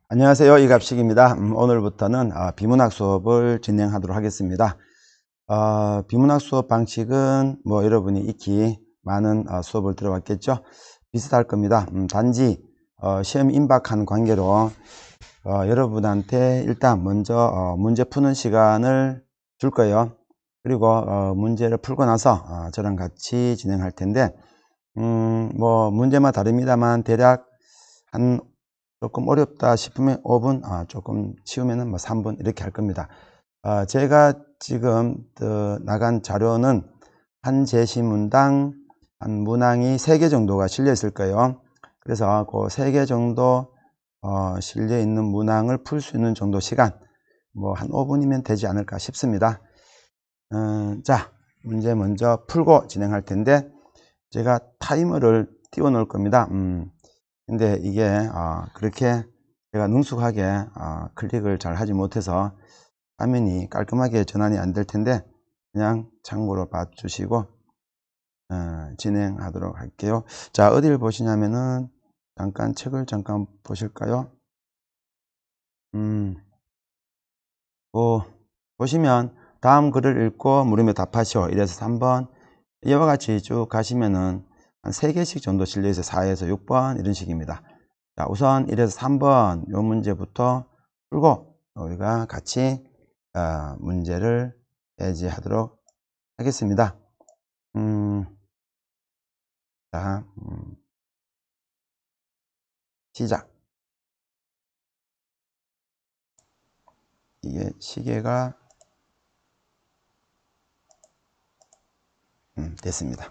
안녕하세요. 이갑식입니다. 오늘부터는 비문학 수업을 진행하도록 하겠습니다. 비문학 수업 방식은 뭐 여러분이 익히 많은 수업을 들어봤겠죠. 비슷할 겁니다. 단지 시험 임박한 관계로 여러분한테 일단 먼저 문제 푸는 시간을 줄 거예요. 그리고 문제를 풀고 나서 저랑 같이 진행할 텐데 뭐 문제마다 다릅니다만 대략 한 조금 어렵다 싶으면 5분, 조금 쉬우면은 뭐 3분 이렇게 할 겁니다. 제가 지금 나간 자료는 한 제시문당 한 문항이 3개 정도가 실려 있을 거예요. 그래서 그 3개 정도 실려 있는 문항을 풀 수 있는 정도 시간, 뭐 한 5분이면 되지 않을까 싶습니다. 자, 문제 먼저 풀고 진행할 텐데 제가 타이머를 띄워 놓을 겁니다. 근데 이게 그렇게 제가 능숙하게 클릭을 잘 하지 못해서 화면이 깔끔하게 전환이 안 될 텐데 그냥 참고로 봐 주시고 진행하도록 할게요. 자, 어디를 보시냐면은 잠깐 책을 잠깐 보실까요? 보시면 다음 글을 읽고 물음에 답하시오. 1에서 3번 이와 같이 쭉 가시면은 한 3개씩 정도 실려 있어요. 4에서 6번 이런 식입니다. 자, 우선 1에서 3번 요 문제부터 풀고 우리가 같이 문제를 해지하도록 하겠습니다. 자, 시작. 이게 시계가 됐습니다.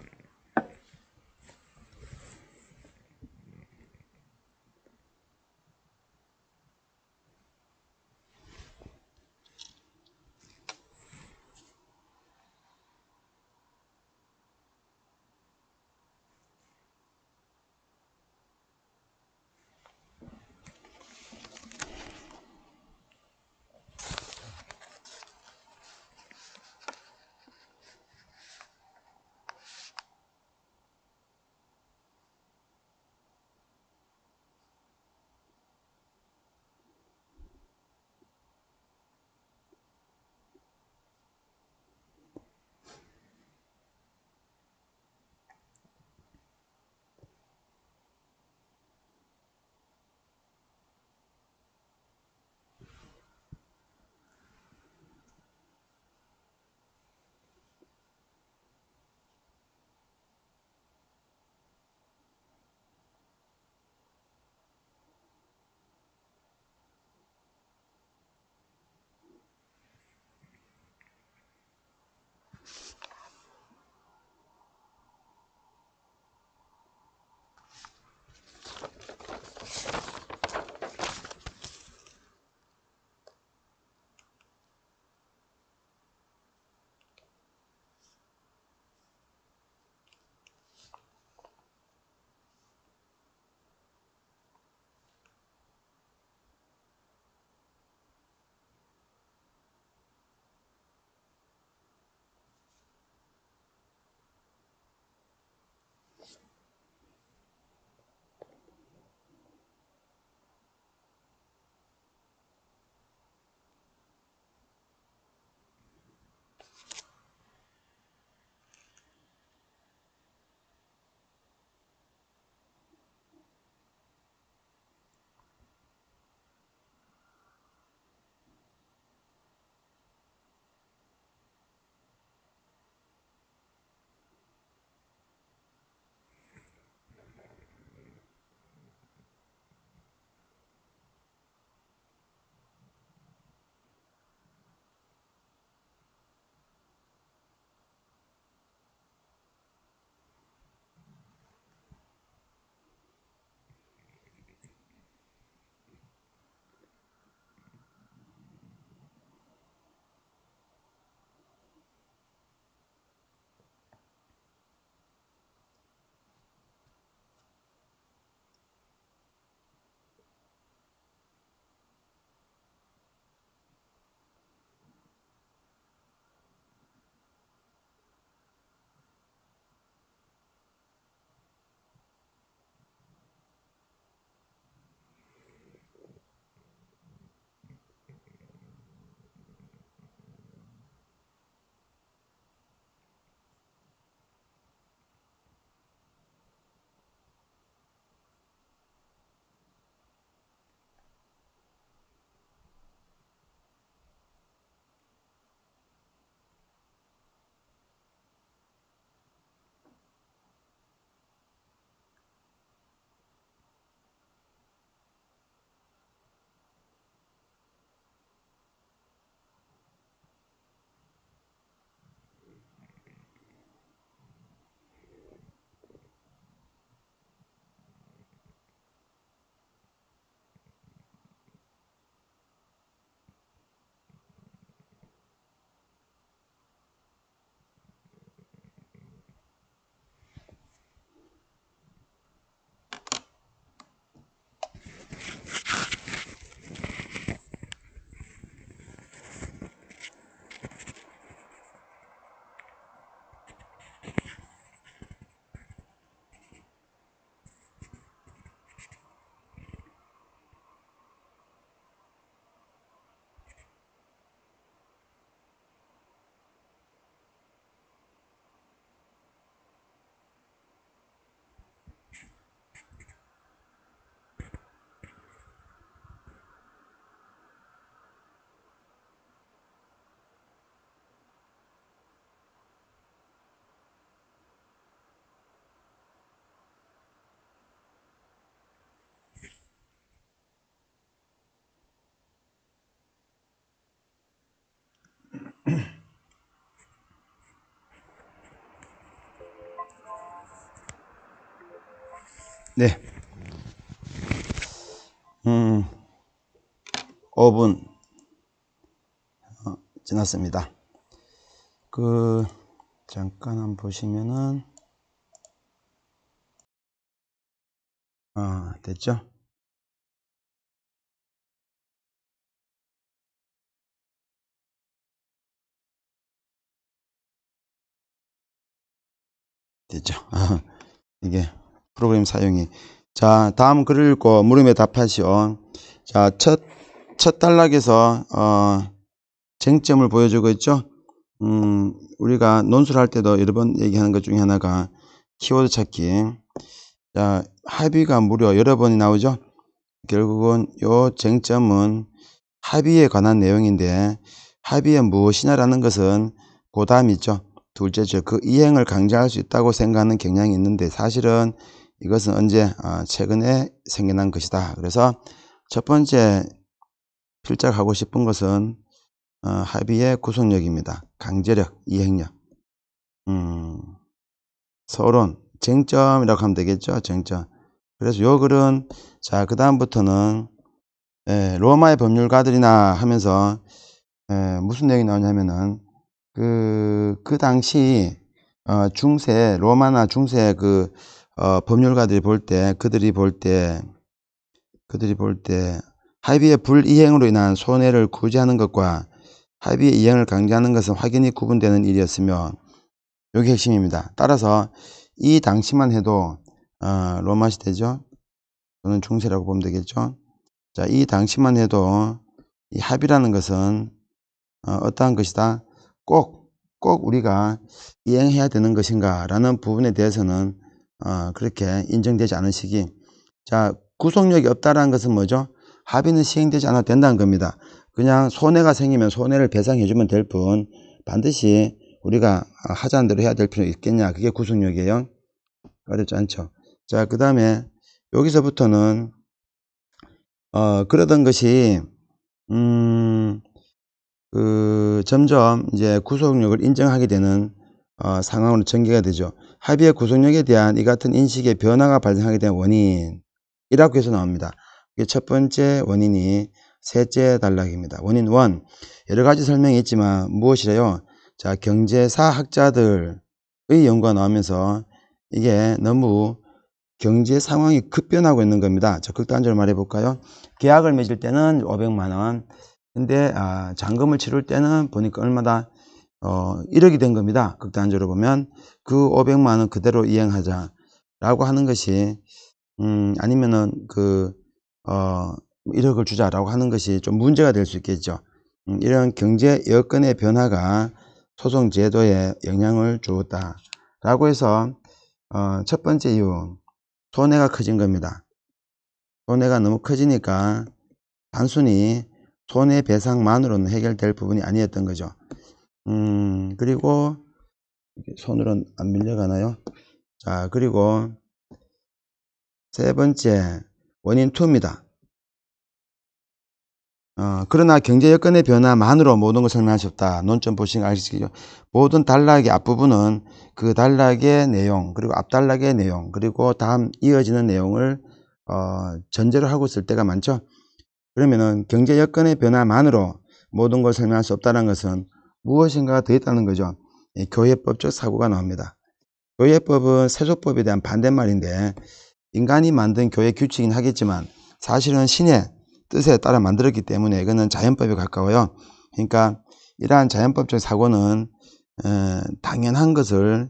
네. 5분 지났습니다. 잠깐 한번 보시면은, 됐죠? 됐죠? 이게 프로그램 사용이. 자, 다음 글을 읽고 물음에 답하시오. 자, 첫 단락에서, 쟁점을 보여주고 있죠? 우리가 논술을 할 때도 여러 번 얘기하는 것 중에 하나가 키워드 찾기. 자, 합의가 무려 여러 번이 나오죠? 결국은 요 쟁점은 합의에 관한 내용인데, 합의에 무엇이냐라는 것은 그 다음 있죠. 둘째죠. 그 이행을 강제할 수 있다고 생각하는 경향이 있는데, 사실은 이것은 언제 최근에 생겨난 것이다. 그래서 첫 번째 필적하고 싶은 것은 합의의 구속력입니다. 강제력, 이행력. 서론, 쟁점이라고 하면 되겠죠. 쟁점. 그래서 요 글은, 자, 그 다음부터는 로마의 법률가들이나 하면서 무슨 내용이 나오냐면은 그 당시 중세, 로마나 중세 법률가들이 볼 때, 그들이 볼 때 합의의 불이행으로 인한 손해를 구제하는 것과 합의의 이행을 강제하는 것은 확연히 구분되는 일이었으며, 여기 핵심입니다. 따라서 이 당시만 해도 로마 시대죠. 또는 중세라고 보면 되겠죠. 자, 이 당시만 해도 이 합의라는 것은 어떠한 것이다. 꼭 우리가 이행해야 되는 것인가 라는 부분에 대해서는 그렇게 인정되지 않은 시기. 자, 구속력이 없다라는 것은 뭐죠? 합의는 시행되지 않아도 된다는 겁니다. 그냥 손해가 생기면 손해를 배상해 주면 될 뿐, 반드시 우리가 하자는 대로 해야 될 필요 있겠냐. 그게 구속력이에요. 어렵지 않죠. 자, 그 다음에 여기서부터는 그러던 것이 점점 이제 구속력을 인정하게 되는 상황으로 전개가 되죠. 합의의 구속력에 대한 이 같은 인식의 변화가 발생하게 된 원인이라고 해서 나옵니다. 이게 첫 번째 원인이 셋째 단락입니다. 원인 1. 여러 가지 설명이 있지만 무엇이래요? 자, 경제사 학자들의 연구가 나오면서 이게 너무 경제 상황이 급변하고 있는 겁니다. 자, 극단적으로 말해 볼까요? 계약을 맺을 때는 500만 원. 근데 잔금을 치를 때는 보니까 얼마다 1억이 된 겁니다. 극단적으로 보면 그 500만 원 그대로 이행하자라고 하는 것이 아니면은 1억을 주자라고 하는 것이 좀 문제가 될 수 있겠죠. 이런 경제 여건의 변화가 소송 제도에 영향을 주었다라고 해서 첫 번째 이유, 손해가 커진 겁니다. 손해가 너무 커지니까 단순히 손해배상만으로는 해결될 부분이 아니었던 거죠. 그리고 손으로는 안 밀려가나요? 자, 그리고 세 번째 원인 2입니다. 그러나 경제 여건의 변화만으로 모든 것을 설명할 수 없다. 논점 보시면 아시겠죠? 모든 단락의 앞부분은 그 단락의 내용, 그리고 앞 단락의 내용, 그리고 다음 이어지는 내용을 전제로 하고 있을 때가 많죠. 그러면은 경제 여건의 변화만으로 모든 걸 설명할 수 없다는 것은 무엇인가가 더 있다는 거죠. 교회법적 사고가 나옵니다. 교회법은 세속법에 대한 반대말인데, 인간이 만든 교회 규칙이긴 하겠지만 사실은 신의 뜻에 따라 만들었기 때문에 이거는 자연법에 가까워요. 그러니까 이러한 자연법적 사고는 당연한 것을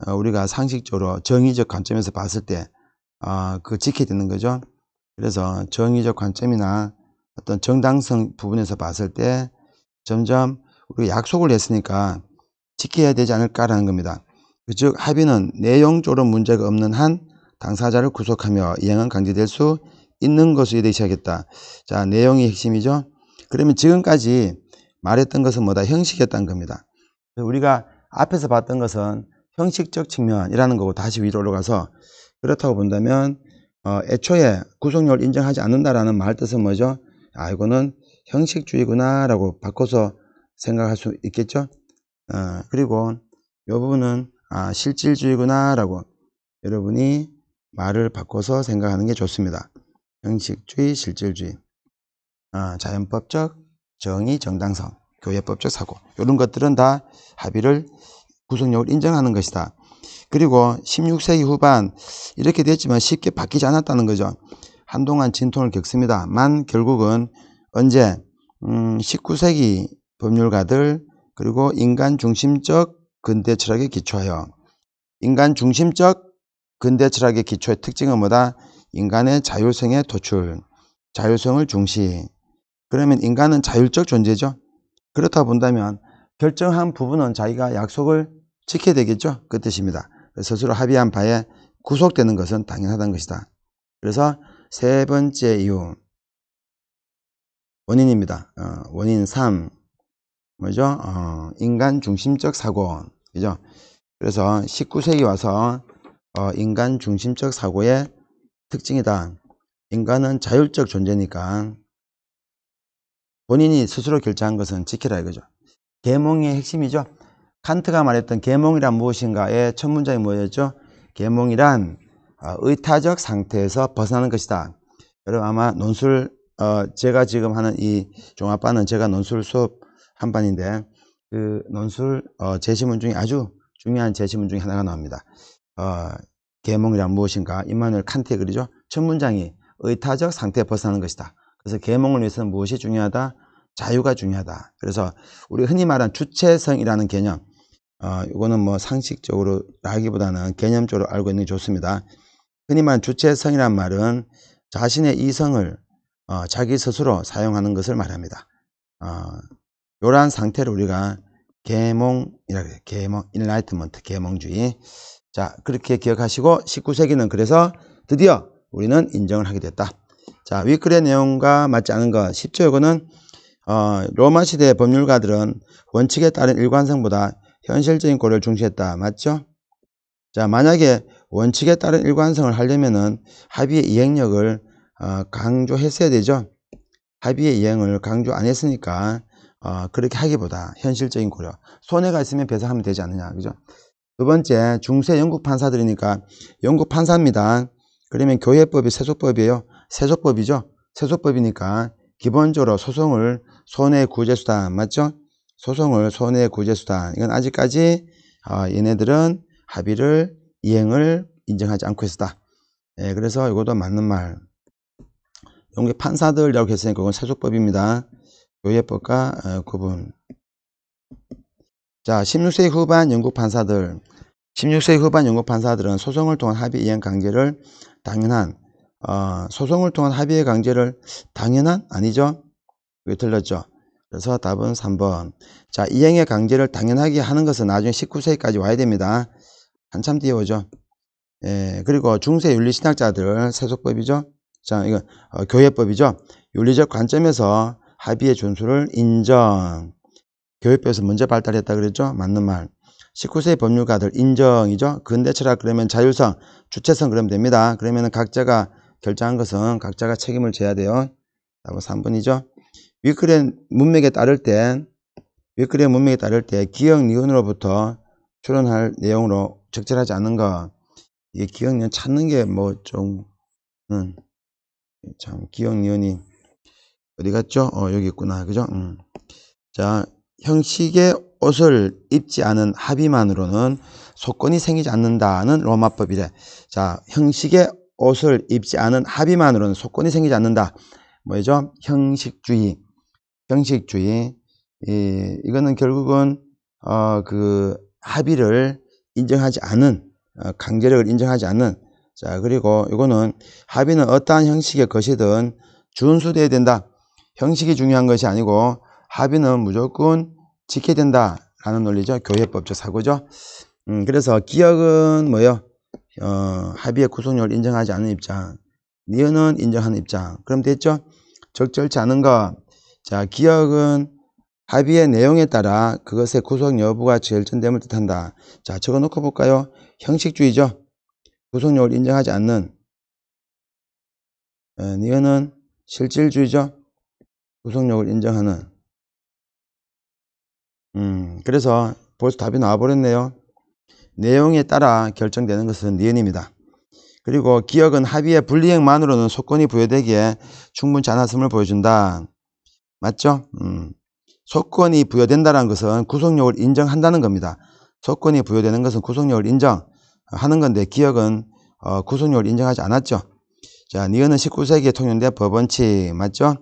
우리가 상식적으로 정의적 관점에서 봤을 때 지켜야 되는 거죠. 그래서 정의적 관점이나 어떤 정당성 부분에서 봤을 때 점점 우리가 약속을 했으니까 지켜야 되지 않을까라는 겁니다. 즉 합의는 내용적으로 문제가 없는 한 당사자를 구속하며 이행은 강제될 수 있는 것으로 되셔야겠다. 자, 내용이 핵심이죠. 그러면 지금까지 말했던 것은 뭐다? 형식이었다는 겁니다. 우리가 앞에서 봤던 것은 형식적 측면이라는 거고 다시 위로 올라가서, 그렇다고 본다면 애초에 구속력을 인정하지 않는다라는 말 뜻은 뭐죠? 이거는 형식주의구나 라고 바꿔서 생각할 수 있겠죠. 그리고 이 부분은 실질주의구나 라고 여러분이 말을 바꿔서 생각하는 게 좋습니다. 형식주의, 실질주의, 자연법적 정의, 정당성, 교회법적 사고, 이런 것들은 다 합의를 구속력을 인정하는 것이다. 그리고 16세기 후반 이렇게 됐지만 쉽게 바뀌지 않았다는 거죠. 한동안 진통을 겪습니다만 결국은 언제 19세기 법률가들 그리고 인간 중심적 근대 철학에 기초하여, 인간 중심적 근대 철학의 기초의 특징은 뭐다? 인간의 자율성의 도출, 자율성을 중시. 그러면 인간은 자율적 존재죠. 그렇다 본다면 결정한 부분은 자기가 약속을 지켜야 되겠죠. 그 뜻입니다. 스스로 합의한 바에 구속되는 것은 당연하다는 것이다. 그래서 세 번째 이유, 원인입니다. 원인 3, 뭐죠? 인간 중심적 사고, 그죠? 그래서 19세기 와서 인간 중심적 사고의 특징이다. 인간은 자율적 존재니까 본인이 스스로 결정한 것은 지키라 이거죠. 계몽의 핵심이죠. 칸트가 말했던 계몽이란 무엇인가의 첫 문장이 뭐였죠? 계몽이란 의타적 상태에서 벗어나는 것이다. 여러분 아마 논술 제가 지금 하는 이 종합반은 제가 논술 수업 한 반인데 그 논술 제시문 중에 아주 중요한 제시문 중에 하나가 나옵니다. 계몽이란 무엇인가? 임마누엘 칸트의 글이죠. 첫 문장이 의타적 상태에 벗어나는 것이다. 그래서 계몽을 위해서는 무엇이 중요하다? 자유가 중요하다. 그래서 우리 흔히 말하는 주체성이라는 개념, 이거는 뭐 상식적으로 하기보다는 개념적으로 알고 있는 게 좋습니다. 흔히 말하는 주체성이란 말은 자신의 이성을 자기 스스로 사용하는 것을 말합니다. 이러한 상태를 우리가 계몽이라고 해요. 계몽, 인라이트먼트, 계몽주의. 자, 그렇게 기억하시고 19세기는 그래서 드디어 우리는 인정을 하게 됐다. 자, 윗글의 내용과 맞지 않은 것 10조 요거는 로마 시대 법률가들은 원칙에 따른 일관성보다 현실적인 고려를 중시했다. 맞죠? 자, 만약에 원칙에 따른 일관성을 하려면은 합의의 이행력을 강조했어야 되죠. 합의의 이행을 강조 안 했으니까 그렇게 하기보다 현실적인 고려, 손해가 있으면 배상하면 되지 않느냐, 그죠? 두 번째, 중세 영국 판사들이니까 영국 판사입니다. 그러면 교회법이 세속법이에요. 세속법이죠. 세속법이니까 기본적으로 소송을 손해구제수단, 맞죠? 소송을 손해구제수단. 이건 아직까지 얘네들은 합의를 이행을 인정하지 않고 있었다. 예, 그래서 이것도 맞는 말. 영국의 판사들이라고 했으니까 그건 세속법입니다. 교회법과 구분. 자, 16세기 후반 영국 판사들. 16세기 후반 영국 판사들은 소송을 통한 합의 이행 강제를 당연한, 소송을 통한 합의의 강제를 당연한? 아니죠? 그게 틀렸죠. 그래서 답은 3번. 자, 이행의 강제를 당연하게 하는 것은 나중에 19세기까지 와야 됩니다. 한참 뒤에 오죠. 예, 그리고 중세 윤리신학자들, 세속법이죠. 자, 이거 교회법이죠. 윤리적 관점에서 합의의 준수를 인정. 교회법에서 먼저 발달했다 그랬죠. 맞는 말. 19세기 법률가들 인정이죠. 근대 철학 그러면 자율성, 주체성 그러면 됩니다. 그러면 각자가 결정한 것은 각자가 책임을 져야 돼요. 답은 3번이죠. 윗글의 문맥에 따를 때 기억 니은으로부터 추론할 내용으로 적절하지 않은 거, 이게 기억 니은 찾는 게 뭐 좀 참 기억 니은이 어디 갔죠? 여기 있구나, 그죠? 자, 형식의 옷을 입지 않은 합의만으로는 소권이 생기지 않는다는 로마법이래. 자, 형식의 옷을 입지 않은 합의만으로는 소권이 생기지 않는다. 뭐죠? 형식주의. 이거는 결국은 그 합의를 인정하지 않은, 강제력을 인정하지 않는. 자, 그리고 이거는 합의는 어떠한 형식의 것이든 준수돼야 된다. 형식이 중요한 것이 아니고 합의는 무조건 지켜야 된다라는 논리죠. 교회법적 사고죠. 그래서 기억은 뭐요? 합의의 구속력을 인정하지 않는 입장. 니은은 인정하는 입장. 그럼 됐죠? 적절치 않은 것. 자, 기억은 합의의 내용에 따라 그것의 구속 여부가 결정됨을 뜻한다. 자, 적어놓고 볼까요? 형식주의죠. 구속력을 인정하지 않는. 니은은 실질주의죠. 구속력을 인정하는. 그래서 벌써 답이 나와버렸네요. 내용에 따라 결정되는 것은 니은입니다. 그리고 기억은 합의의 불이행만으로는 소권이 부여되기에 충분치 않았음을 보여준다. 맞죠? 소권이 부여된다는 것은 구속력을 인정한다는 겁니다. 소권이 부여되는 것은 구속력을 인정하는 건데 기억은 구속력을 인정하지 않았죠. 자, 니은은 19세기에 통용된 법원칙 맞죠?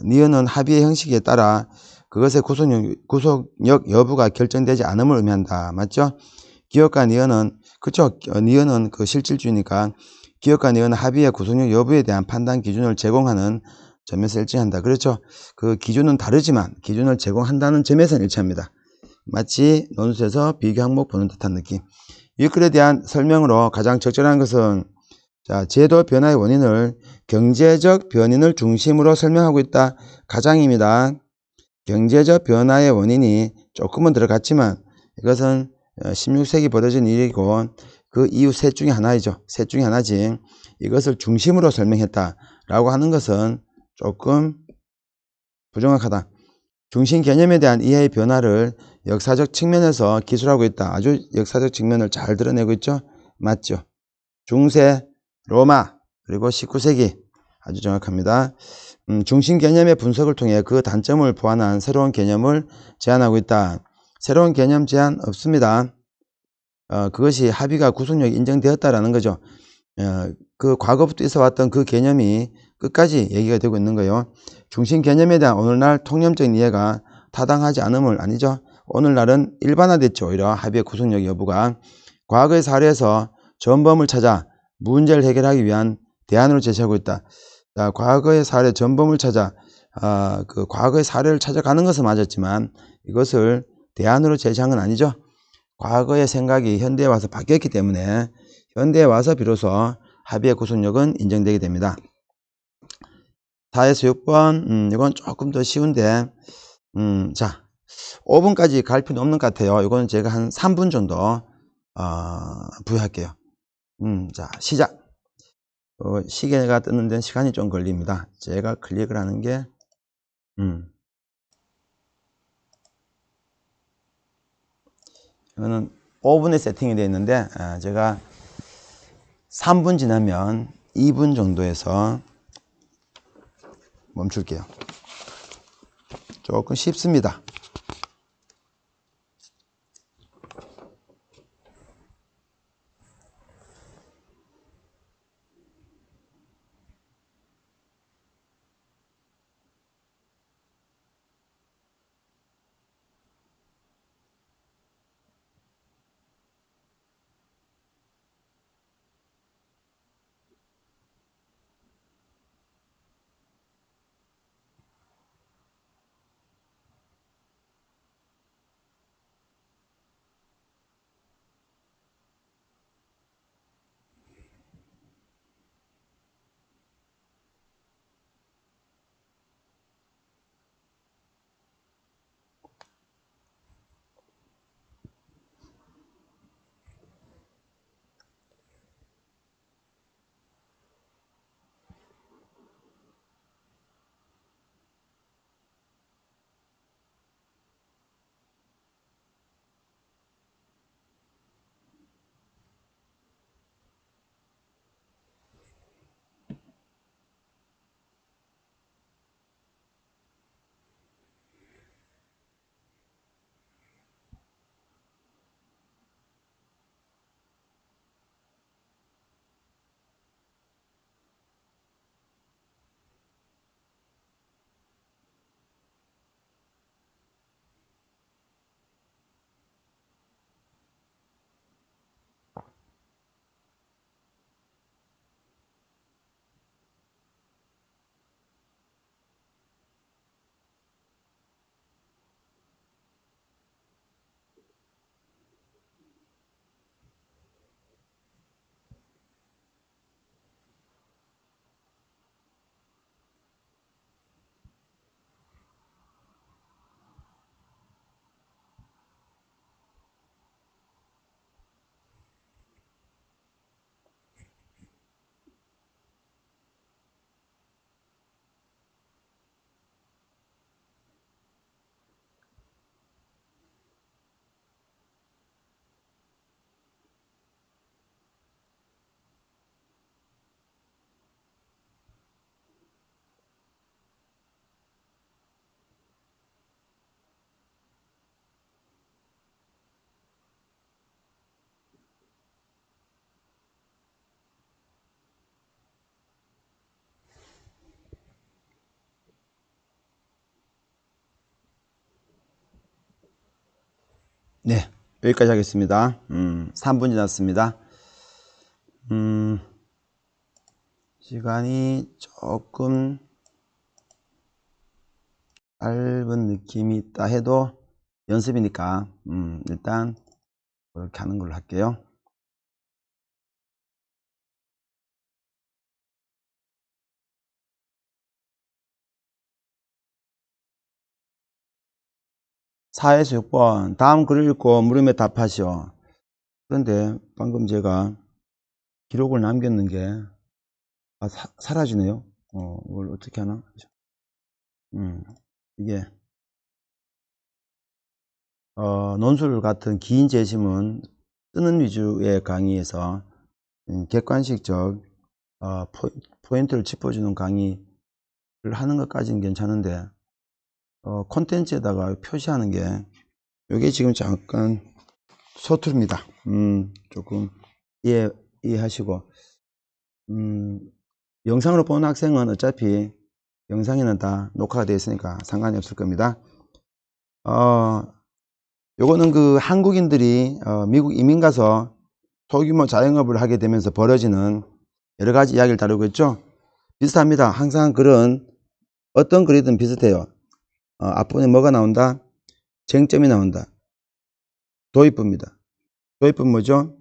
니은은 합의의 형식에 따라 그것의 구속력 여부가 결정되지 않음을 의미한다. 맞죠? 기억과 니은은 그쵸? 니은은 그 실질주의니까 기억과 니은은 합의의 구속력 여부에 대한 판단 기준을 제공하는 점에서 일치한다. 그렇죠? 그 기준은 다르지만 기준을 제공한다는 점에서는 일치합니다. 마치 논술에서 비교 항목 보는 듯한 느낌. 유클에 대한 설명으로 가장 적절한 것은 자, 제도 변화의 원인을 경제적 변인을 중심으로 설명하고 있다. 가장입니다. 경제적 변화의 원인이 조금은 들어갔지만 이것은 16세기 벌어진 일이고 그 이후 셋 중에 하나이죠. 셋 중에 하나지. 이것을 중심으로 설명했다라고 하는 것은 조금 부정확하다. 중심 개념에 대한 이해의 변화를 역사적 측면에서 기술하고 있다. 아주 역사적 측면을 잘 드러내고 있죠. 맞죠. 중세, 로마, 그리고 19세기 아주 정확합니다. 중심 개념의 분석을 통해 그 단점을 보완한 새로운 개념을 제안하고 있다. 새로운 개념 제안 없습니다. 그것이 합의가 구속력이 인정되었다라는 거죠. 그 과거부터 있어왔던 그 개념이 끝까지 얘기가 되고 있는 거예요. 중심 개념에 대한 오늘날 통념적인 이해가 타당하지 않음을 아니죠. 오늘날은 일반화됐죠. 오히려 합의의 구속력 여부가 과거의 사례에서 전범을 찾아 문제를 해결하기 위한 대안으로 제시하고 있다. 자, 과거의 사례 전범을 찾아 그 과거의 사례를 찾아가는 것은 맞았지만 이것을 대안으로 제시한 건 아니죠. 과거의 생각이 현대에 와서 바뀌었기 때문에 현대에 와서 비로소 합의의 구속력은 인정되게 됩니다. 4에서 6번 이건 조금 더 쉬운데 자 5분까지 갈 필요 없는 것 같아요. 이거는 제가 한 3분 정도 부여할게요. 자 시작. 시계가 뜨는 데는 시간이 좀 걸립니다. 제가 클릭을 하는 게 이거는 5분에 세팅이 되어 있는데 제가 3분 지나면 2분 정도에서 멈출게요. 조금 쉽습니다. 네, 여기까지 하겠습니다. 3분 지났습니다. 시간이 조금 짧은 느낌이 있다 해도 연습이니까 일단 이렇게 하는 걸로 할게요. (4에서 6번) 다음 글을 읽고 물음에 답하시오. 그런데 방금 제가 기록을 남겼는 게 사라지네요. 이걸 어떻게 하나? 이게 논술 같은 긴 재심은 쓰는 위주의 강의에서 객관식적 포인트를 짚어주는 강의를 하는 것까지는 괜찮은데 콘텐츠에다가 표시하는 게 이게 지금 잠깐 서투릅니다. 조금 이해하시고 영상으로 보는 학생은 어차피 영상에는 다 녹화가 되어 있으니까 상관이 없을 겁니다. 요거는 그 한국인들이 미국 이민 가서 소규모 자영업을 하게 되면서 벌어지는 여러 가지 이야기를 다루고 있죠. 비슷합니다. 항상 글은 어떤 글이든 비슷해요. 앞부분에 뭐가 나온다? 쟁점이 나온다. 도입부입니다. 도입부 뭐죠?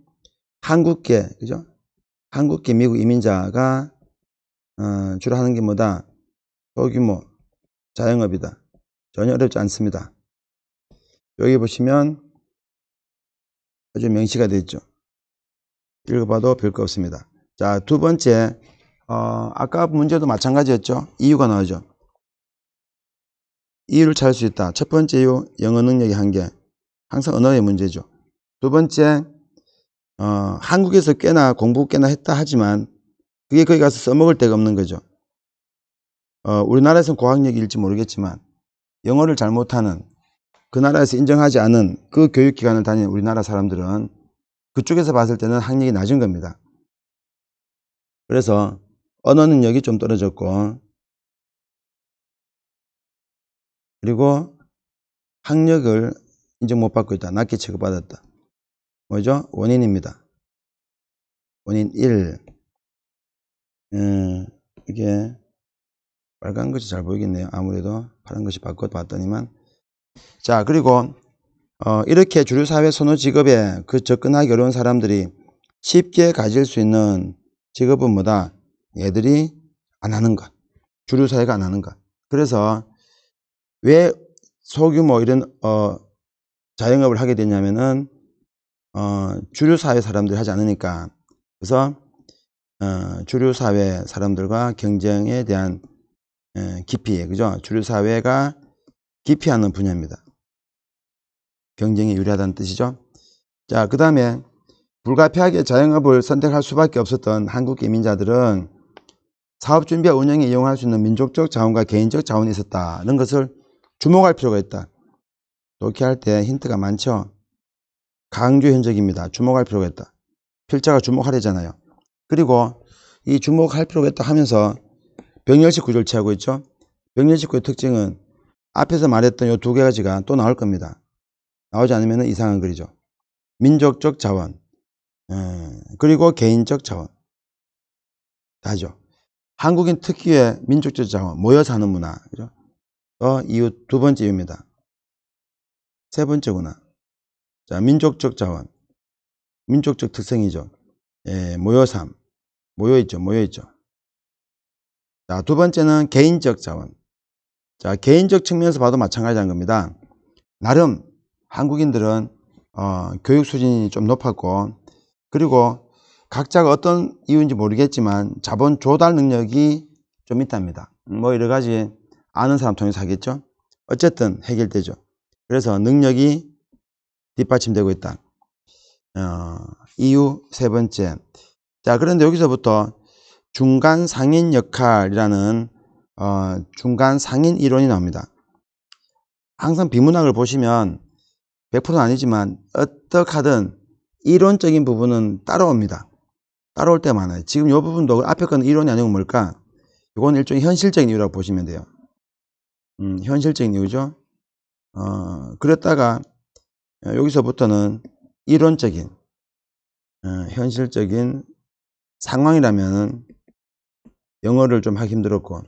한국계, 그죠? 한국계 미국 이민자가 주로 하는 게 뭐다? 소규모 자영업이다. 전혀 어렵지 않습니다. 여기 보시면 아주 명시가 되어 있죠. 읽어봐도 별거 없습니다. 자, 두 번째, 아까 문제도 마찬가지였죠. 이유가 나오죠. 이유를 찾을 수 있다. 첫 번째 이유, 영어 능력의 한계. 항상 언어의 문제죠. 두 번째, 한국에서 공부 꽤나 했다 하지만 그게 거기 가서 써먹을 데가 없는 거죠. 우리나라에서는 고학력일지 모르겠지만 영어를 잘못하는, 그 나라에서 인정하지 않은 그 교육기관을 다니는 우리나라 사람들은 그쪽에서 봤을 때는 학력이 낮은 겁니다. 그래서 언어 능력이 좀 떨어졌고, 그리고 학력을 인정 못 받고 있다. 낮게 취급받았다. 뭐죠? 원인입니다. 원인 1. 이게 빨간 것이 잘 보이겠네요. 아무래도 파란 것이 바꿔봤더니만. 자, 그리고 이렇게 주류사회 선호 직업에 접근하기 어려운 사람들이 쉽게 가질 수 있는 직업은 뭐다? 얘들이 안 하는 것. 주류사회가 안 하는 것. 그래서 왜 소규모 이런 자영업을 하게 되냐면은 주류사회 사람들이 하지 않으니까. 그래서 주류사회 사람들과 경쟁에 대한 기피, 그죠? 주류사회가 기피하는 분야입니다. 경쟁에 유리하다는 뜻이죠. 자, 그 다음에 불가피하게 자영업을 선택할 수밖에 없었던 한국 이민자들은 사업 준비와 운영에 이용할 수 있는 민족적 자원과 개인적 자원이 있었다는 것을 주목할 필요가 있다. 이렇게 할 때 힌트가 많죠. 강조 현적입니다. 주목할 필요가 있다. 필자가 주목하려잖아요. 그리고 이 주목할 필요가 있다 하면서 병렬식 구조를 취하고 있죠. 병렬식 구조의 특징은 앞에서 말했던 이 두 가지가 또 나올 겁니다. 나오지 않으면 이상한 글이죠. 민족적 자원, 그리고 개인적 자원. 다죠. 한국인 특유의 민족적 자원, 모여 사는 문화. 그죠? 이유 두 번째 이유입니다. 세 번째구나. 자, 민족적 자원. 민족적 특성이죠. 모여삼. 모여있죠. 자, 두 번째는 개인적 자원. 자, 개인적 측면에서 봐도 마찬가지한 겁니다. 나름 한국인들은 교육 수준이 좀 높았고, 그리고 각자가 어떤 이유인지 모르겠지만 자본 조달 능력이 좀 있답니다. 뭐 여러 가지 아는 사람 통해서 하겠죠. 어쨌든 해결되죠. 그래서 능력이 뒷받침되고 있다. 이유 세 번째. 자, 그런데 여기서부터 중간 상인 역할이라는 중간 상인 이론이 나옵니다. 항상 비문학을 보시면 100%는 아니지만 어떻게 하든 이론적인 부분은 따라옵니다. 따라올 때 많아요. 지금 이 부분도 앞에 거는 이론이 아니고 뭘까? 이건 일종의 현실적인 이유라고 보시면 돼요. 현실적인 이유죠. 그랬다가 여기서부터는 이론적인 현실적인 상황이라면 영어를 좀 하기 힘들었고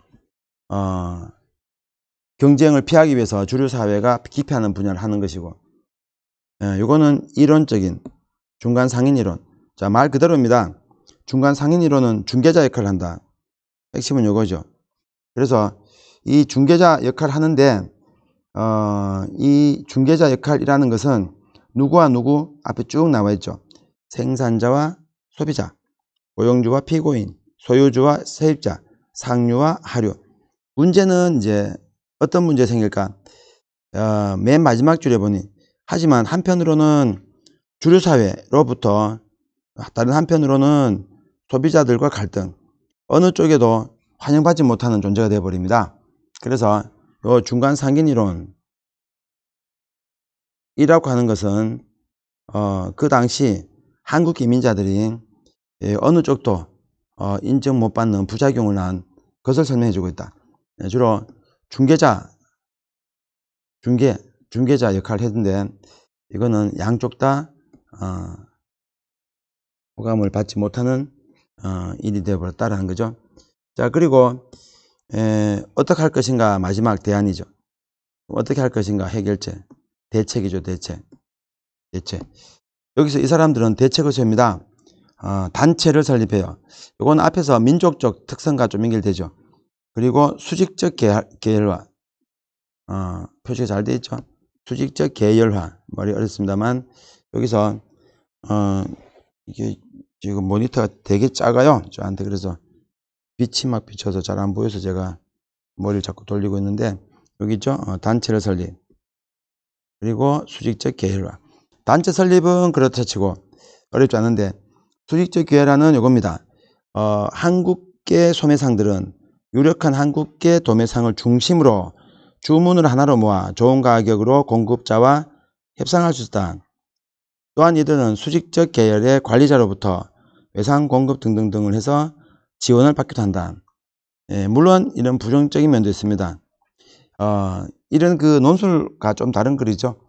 경쟁을 피하기 위해서 주류 사회가 기피하는 분야를 하는 것이고, 요거는 이론적인 중간 상인 이론. 자, 말 그대로입니다. 중간 상인 이론은 중개자 역할을 한다. 핵심은 요거죠. 그래서 이 중개자 역할을 하는데 이 중개자 역할이라는 것은 누구와 누구 앞에 쭉 나와 있죠. 생산자와 소비자, 고용주와 피고인, 소유주와 세입자, 상류와 하류. 문제는 이제 어떤 문제 생길까? 맨 마지막 줄에 보니, 하지만 한편으로는 주류사회로부터 다른 한편으로는 소비자들과 갈등, 어느 쪽에도 환영받지 못하는 존재가 되어버립니다. 그래서 요 중간 상인 이론이라고 하는 것은 그 당시 한국 이민자들이 어느 쪽도 인정 못 받는 부작용을 한 것을 설명해 주고 있다. 주로 중개자 역할을 했는데, 이거는 양쪽 다 호감을 받지 못하는 일이 되어버렸다라는 거죠. 자, 그리고 어떻게 할 것인가, 마지막 대안이죠. 어떻게 할 것인가, 해결책, 대책이죠. 대책. 여기서 이 사람들은 대책을 세웁니다. 단체를 설립해요. 이건 앞에서 민족적 특성과 좀 연결되죠. 그리고 수직적 계열화, 표시가 잘 되어 있죠. 수직적 계열화, 말이 어렵습니다만, 여기서 이게 지금 모니터가 되게 작아요, 저한테. 그래서 빛이 막 비쳐서 잘 안 보여서 제가 머리를 자꾸 돌리고 있는데, 여기 있죠. 단체를 설립, 그리고 수직적 계열화. 단체 설립은 그렇다 치고 어렵지 않은데, 수직적 계열화는 이겁니다. 한국계 소매상들은 유력한 한국계 도매상을 중심으로 주문을 하나로 모아 좋은 가격으로 공급자와 협상할 수 있다. 또한 이들은 수직적 계열의 관리자로부터 외상 공급 등등등을 해서 지원을 받기도 한다. 물론 이런 부정적인 면도 있습니다. 이런 그 논술과 좀 다른 글이죠.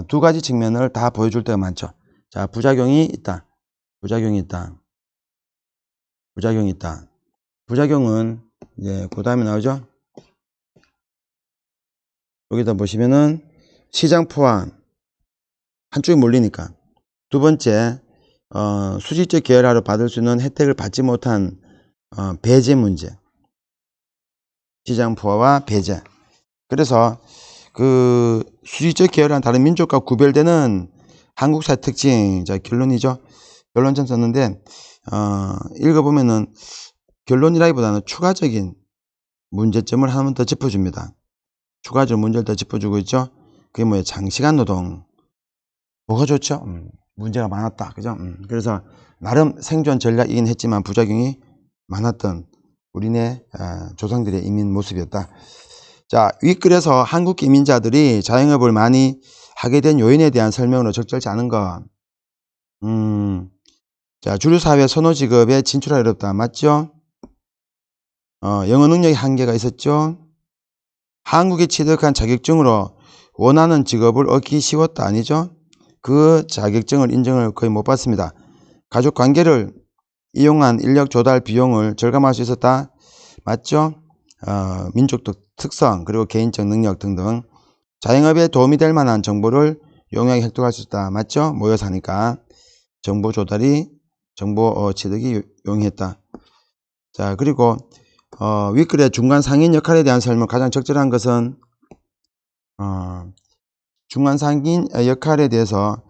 두 가지 측면을 다 보여줄 때가 많죠. 자, 부작용이 있다. 부작용은 이제 그 다음에 나오죠. 여기다 보시면은 시장 포화, 한쪽에 몰리니까. 두 번째, 수직적 계열화로 받을 수 있는 혜택을 받지 못한 배제 문제. 시장 포화와 배제. 그래서 그 수직적 계열화는 다른 민족과 구별되는 한국사의 특징. 자, 결론이죠. 결론점 썼는데, 읽어보면은 결론이라기보다는 추가적인 문제점을 하나만 더 짚어줍니다. 추가적인 문제를 더 짚어주고 있죠. 그게 뭐예요? 장시간 노동. 뭐가 좋죠? 문제가 많았다. 그죠? 그래서 나름 생존 전략이긴 했지만 부작용이 많았던 우리네 조상들의 이민 모습이었다. 자, 윗글에서 한국 이민자들이 자영업을 많이 하게 된 요인에 대한 설명으로 적절치 않은 것. 자, 주류사회 선호직업에 진출하기 어렵다. 맞죠? 영어 능력의 한계가 있었죠. 한국에 취득한 자격증으로 원하는 직업을 얻기 쉬웠다. 아니죠? 그 자격증을 인정을 거의 못 받습니다. 가족관계를 이용한 인력 조달 비용을 절감할 수 있었다. 맞죠? 민족적 특성, 그리고 개인적 능력 등등 자영업에 도움이 될 만한 정보를 용이하게 획득할 수 있다. 맞죠? 모여서 하니까 정보 조달이, 정보 취득이 용이했다. 자, 그리고 윗글의 중간 상인 역할에 대한 설명, 가장 적절한 것은 중간 상인 역할에 대해서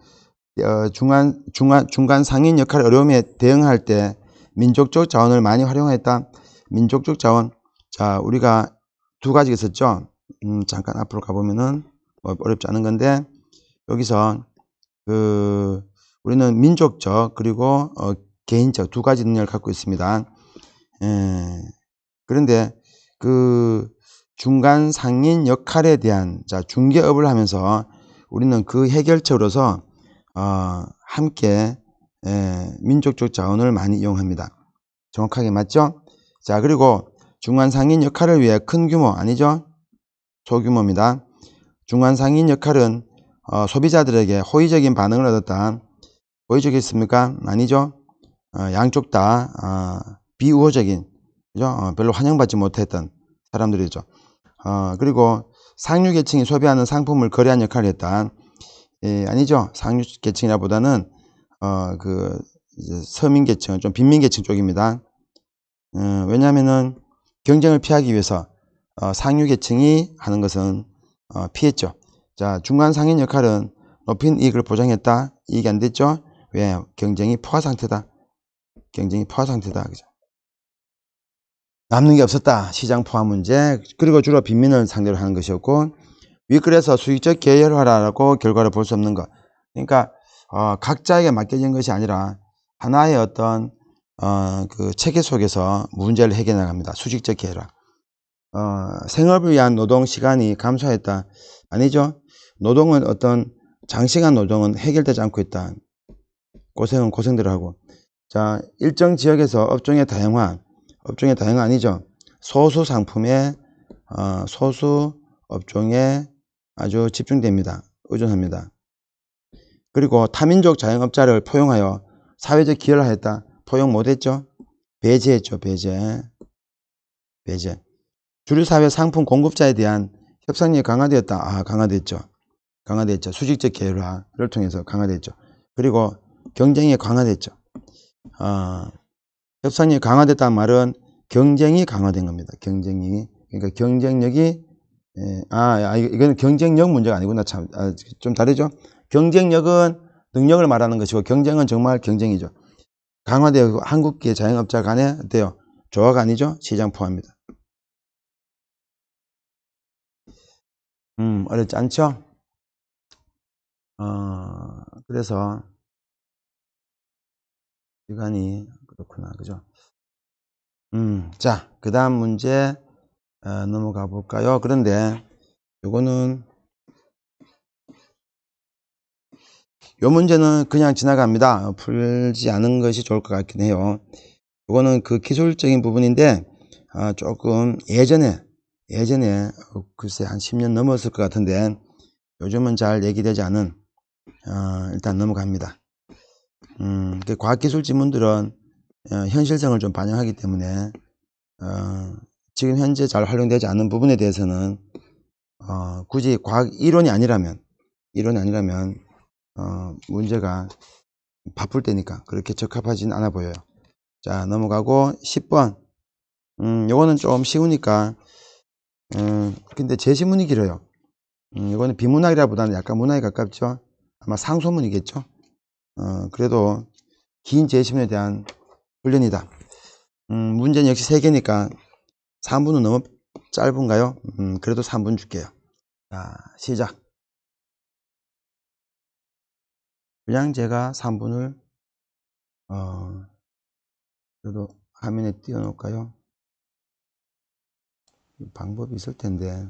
중간 상인 역할 어려움에 대응할 때 민족적 자원을 많이 활용했다. 민족적 자원. 자, 우리가 두 가지 있었죠. 잠깐 앞으로 가보면은 어렵지 않은 건데, 여기서 우리는 민족적 그리고 개인적 두 가지 능력을 갖고 있습니다. 그런데 그 중간 상인 역할에 대한, 자, 중개업을 하면서 우리는 그 해결책으로서 함께 민족적 자원을 많이 이용합니다. 정확하게 맞죠? 자, 그리고 중간 상인 역할을 위해 큰 규모, 아니죠? 소규모입니다. 중간 상인 역할은 소비자들에게 호의적인 반응을 얻었다. 호의적이었습니까? 아니죠. 양쪽 다 비우호적인, 그죠? 별로 환영받지 못했던 사람들이죠. 그리고 상류 계층이 소비하는 상품을 거래한 역할을 했다. 아니죠. 상류 계층이라보다는 이제 서민 계층, 좀 빈민 계층 쪽입니다. 왜냐하면은 경쟁을 피하기 위해서 상류 계층이 하는 것은 피했죠. 자, 중간 상인 역할은 높인 이익을 보장했다. 이익이 안 됐죠. 왜? 경쟁이 포화 상태다. 경쟁이 포화 상태다. 그죠? 남는 게 없었다. 시장 포화 문제. 그리고 주로 빈민을 상대로 하는 것이었고, 윗글에서 수익적 계열화라고 결과를 볼 수 없는 것. 그러니까 각자에게 맡겨진 것이 아니라 하나의 어떤 그 체계 속에서 문제를 해결해 나갑니다. 수직적 계열화. 생업을 위한 노동 시간이 감소했다. 아니죠. 노동은 어떤 장시간 노동은 해결되지 않고 있다. 고생은 고생대로 하고. 자, 일정 지역에서 업종의 다양화 아니죠. 소수 상품에 소수 업종에 아주 집중됩니다. 의존합니다. 그리고 타민족 자영업자를 포용하여 사회적 기여를 하였다. 포용 못했죠. 배제했죠. 배제. 주류사회 상품 공급자에 대한 협상력이 강화되었다. 강화됐죠. 수직적 계열화를 통해서 강화됐죠. 그리고 경쟁이 강화됐죠. 협상력이 강화됐다는 말은 경쟁이 강화된 겁니다. 경쟁이. 그러니까 경쟁력이 이건 경쟁력 문제가 아니구나. 참, 좀 다르죠? 경쟁력은 능력을 말하는 것이고, 경쟁은 정말 경쟁이죠. 강화되어 한국계 자영업자 간에 어때요? 조화가 아니죠? 시장 포화입니다. 어렵지 않죠? 그래서, 시간이, 그렇구나. 그죠? 자, 그 다음 문제, 넘어가 볼까요? 그런데, 요거는, 요 문제는 그냥 지나갑니다. 풀지 않은 것이 좋을 것 같긴 해요. 이거는 그 기술적인 부분인데 조금 예전에 글쎄 한 10년 넘었을 것 같은데 요즘은 잘 얘기되지 않은 일단 넘어갑니다. 과학기술 지문들은 현실성을 좀 반영하기 때문에 지금 현재 잘 활용되지 않는 부분에 대해서는 굳이 과학 이론이 아니라면 문제가 바쁠 때니까 그렇게 적합하진 않아 보여요. 자, 넘어가고 10번. 요거는 좀 쉬우니까. 근데 제시문이 길어요. 이거는 비문학이라보다는 약간 문학에 가깝죠. 아마 상소문이겠죠. 그래도 긴 제시문에 대한 훈련이다. 문제는 역시 3개니까 3분은 너무 짧은가요? 그래도 3분 줄게요. 자, 시작. 그냥 제가 3분을 그래도 화면에 띄워 놓을까요? 방법이 있을 텐데.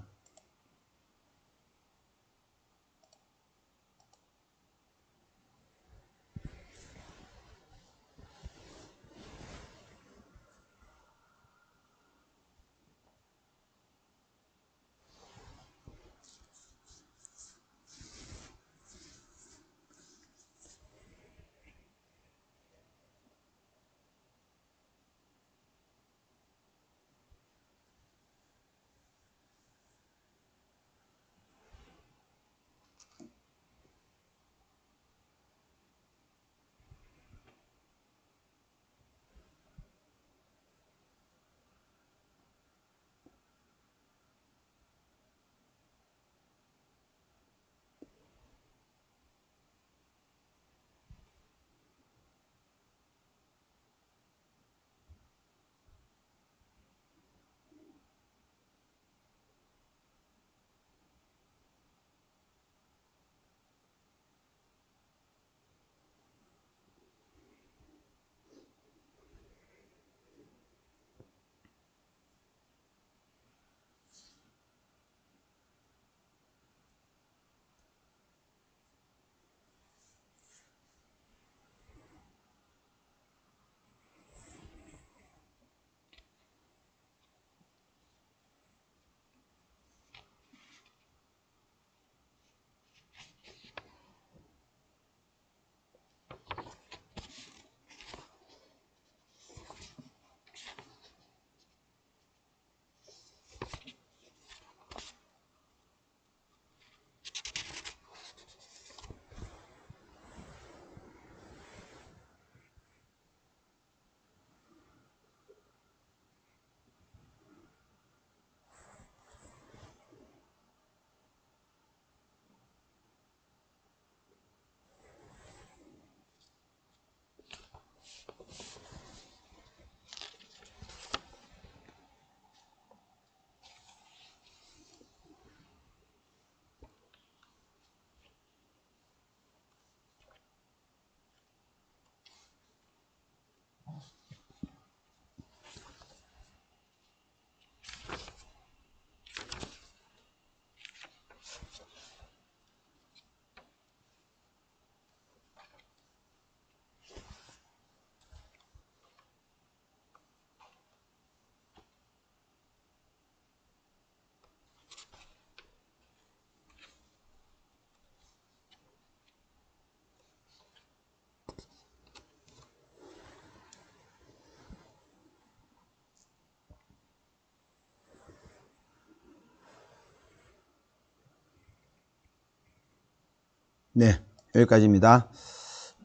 네, 여기까지입니다.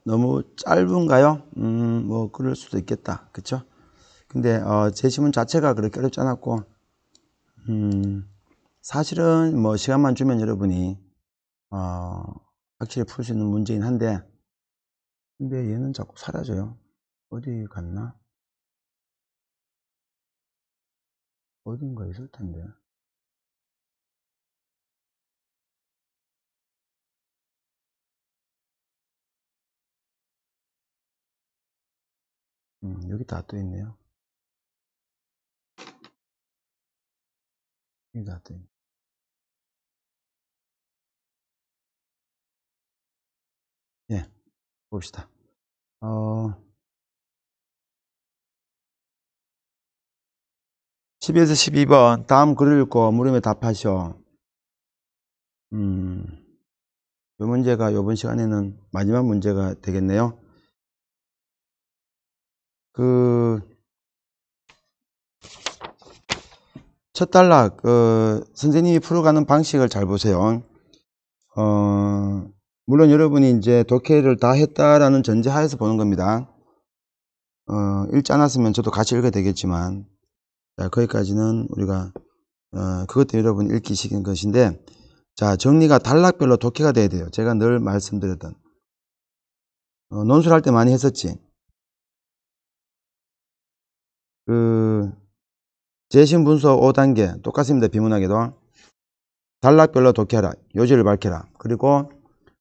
너무 짧은가요? 뭐 그럴 수도 있겠다. 그쵸? 근데 제시문 자체가 그렇게 어렵지 않았고 사실은 뭐 시간만 주면 여러분이 확실히 풀 수 있는 문제긴 한데, 근데 얘는 자꾸 사라져요. 어디 갔나? 어딘가 있을 텐데. 여기 다 떠 있네요. 여기 다 떠 있네. 예, 봅시다. 12에서 12번 다음 글을 읽고 물음에 답하시오. 이 문제가 이번 시간에는 마지막 문제가 되겠네요. 첫 단락, 선생님이 풀어가는 방식을 잘 보세요. 물론 여러분이 이제 독해를 다 했다라는 전제 하에서 보는 겁니다. 읽지 않았으면 저도 같이 읽어야 되겠지만, 자, 거기까지는 우리가, 그것도 여러분 읽기 시킨 것인데, 자, 정리가 단락별로 독해가 돼야 돼요. 제가 늘 말씀드렸던. 논술 할 때 많이 했었지. 재신분소 5단계, 똑같습니다. 비문학에도. 단락별로 독해하라. 요지를 밝혀라. 그리고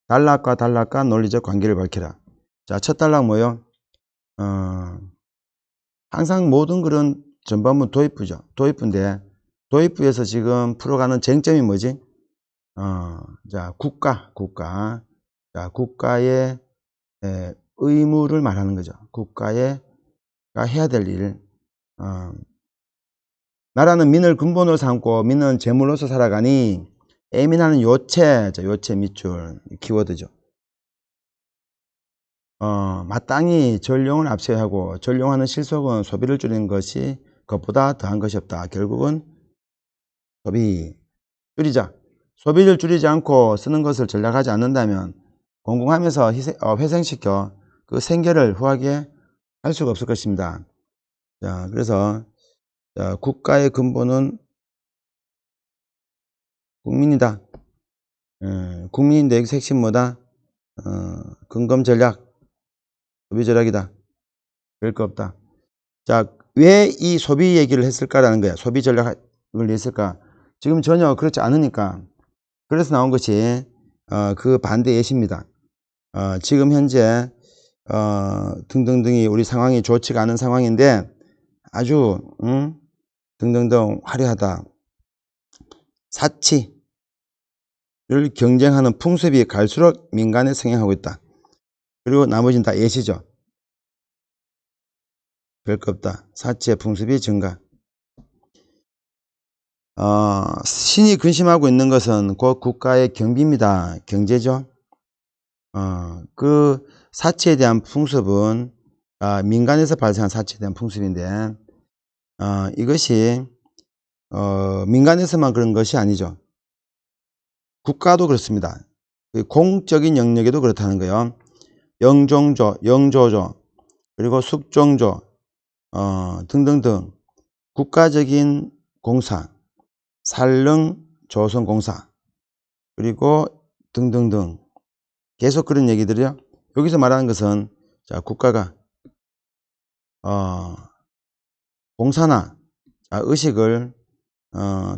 단락과 논리적 관계를 밝혀라. 자, 첫 단락 뭐요? 항상 모든 글은 전반부 도입부죠. 도입부인데, 도입부에서 지금 풀어가는 쟁점이 뭐지? 자, 국가. 자, 국가의 의무를 말하는 거죠. 국가가 해야 될 일. 나라는 민을 근본으로 삼고 민은 재물로서 살아가니 애민하는 요체 밑줄 키워드죠. 마땅히 전용을 앞세워야 하고 전용하는 실속은 소비를 줄이는 것이 그것보다 더한 것이 없다. 결국은 소비 줄이자. 소비를 줄이지 않고 쓰는 것을 전략하지 않는다면 공공하면서 회생시켜 그 생계를 후하게 할 수가 없을 것입니다. 자, 그래서 자, 국가의 근본은 국민이다. 국민인데 여기서 핵심 뭐다? 근검 전략, 소비 전략이다. 별거 없다. 자, 왜 이 소비 얘기를 했을까라는 거야. 소비 전략을 했을까? 지금 전혀 그렇지 않으니까. 그래서 나온 것이 그 반대 예시입니다. 지금 현재 등등등이 우리 상황이 좋지가 않은 상황인데 아주 등등등 화려하다. 사치를 경쟁하는 풍습이 갈수록 민간에 성행하고 있다. 그리고 나머지는 다 예시죠. 별거 없다. 사치의 풍습이 증가. 신이 근심하고 있는 것은 곧 국가의 경비입니다. 경제죠. 그 사치에 대한 풍습은 민간에서 발생한 사치에 대한 풍습인데 이것이 민간에서만 그런 것이 아니죠. 국가도 그렇습니다. 공적인 영역에도 그렇다는 거예요. 영종조, 영조조, 그리고 숙종조 등등등 국가적인 공사, 산릉조선공사 그리고 등등등 계속 그런 얘기들이요. 여기서 말하는 것은 자, 국가가 공사나 의식을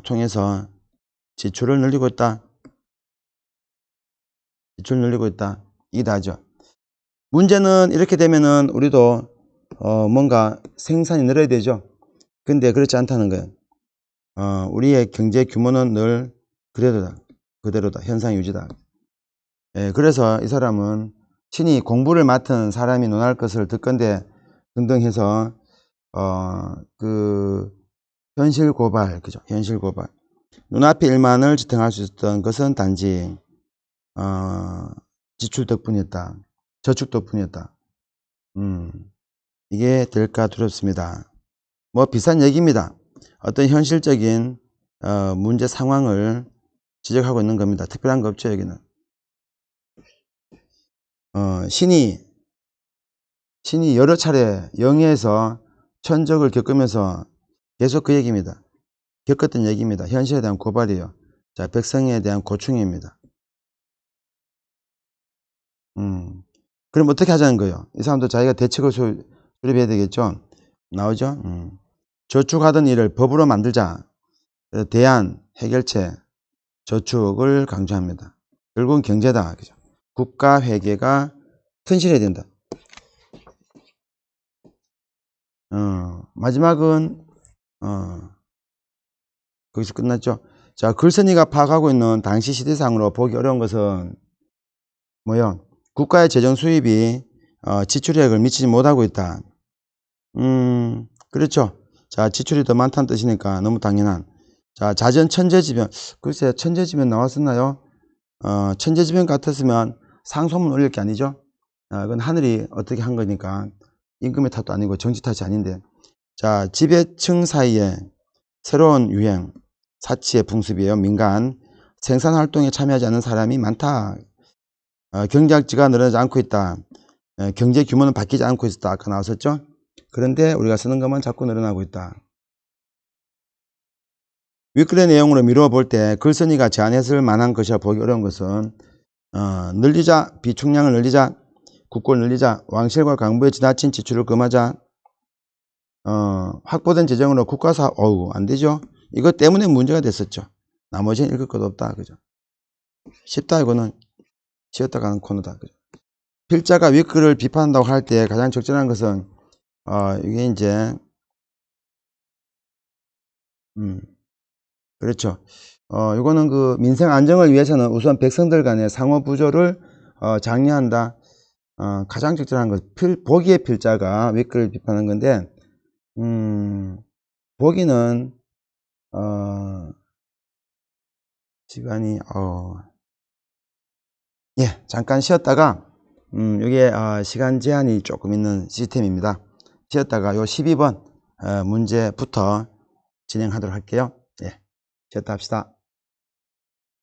통해서 지출을 늘리고 있다. 지출 늘리고 있다. 이게 다죠. 문제는 이렇게 되면은 우리도 뭔가 생산이 늘어야 되죠. 근데 그렇지 않다는 거예요. 우리의 경제 규모는 늘 그대로다. 현상 유지다. 예, 그래서 이 사람은 신이 공부를 맡은 사람이 논할 것을 듣건대 등등 해서 그 현실 고발, 그죠? 현실 고발. 눈앞의 일만을 지탱할 수 있었던 것은 단지 지출 덕분이었다. 저축 덕분이었다. 이게 될까 두렵습니다. 뭐 비싼 얘기입니다. 어떤 현실적인 문제 상황을 지적하고 있는 겁니다. 특별한 거 없죠, 여기는. 신이 여러 차례 영예에서 천적을 겪으면서 계속 그 얘기입니다. 겪었던 얘기입니다. 현실에 대한 고발이에요. 자, 백성에 대한 고충입니다. 그럼 어떻게 하자는 거예요? 이 사람도 자기가 대책을 수립해야 되겠죠? 나오죠? 저축하던 일을 법으로 만들자. 대안, 해결책, 저축을 강조합니다. 결국은 경제다. 그죠? 국가 회계가 튼실해야 된다. 마지막은 거기서 끝났죠. 자, 글쓴이가 파악하고 있는 당시 시대상으로 보기 어려운 것은 뭐요? 국가의 재정 수입이 지출액을 미치지 못하고 있다. 그렇죠. 자, 지출이 더 많다는 뜻이니까 너무 당연한. 자, 자전 천재지변. 글쎄, 천재지변 나왔었나요? 천재지변 같았으면 상소문 올릴 게 아니죠. 그건 하늘이 어떻게 한 거니까 임금의 탓도 아니고 정치 탓이 아닌데. 자, 지배층 사이에 새로운 유행, 사치의 풍습이에요. 민간 생산활동에 참여하지 않는 사람이 많다. 경제학지가 늘어나지 않고 있다. 경제 규모는 바뀌지 않고 있다. 아까 나왔었죠. 그런데 우리가 쓰는 것만 자꾸 늘어나고 있다. 윗글의 내용으로 미루어 볼 때 글쓴이가 제안했을 만한 것이라 보기 어려운 것은 늘리자, 비축량을 늘리자, 국고를 늘리자, 왕실과 강부의 지나친 지출을 금하자, 확보된 재정으로 국가사업, 안되죠. 이것 때문에 문제가 됐었죠. 나머지는 읽을 것도 없다. 그죠? 쉽다. 이거는 지었다 가는 코너다. 그죠? 필자가 윗글을 비판한다고 할 때 가장 적절한 것은 이게 이제 그렇죠. 이거는 그 민생 안정을 위해서는 우선 백성들 간의 상호 부조를 장려한다. 가장 적절한 것, 보기의 필자가 윗글을 비판한 건데, 보기는 시간이 예, 잠깐 쉬었다가 이게 시간 제한이 조금 있는 시스템입니다. 쉬었다가 요 12번 문제부터 진행하도록 할게요. 예, 쉬었다 합시다.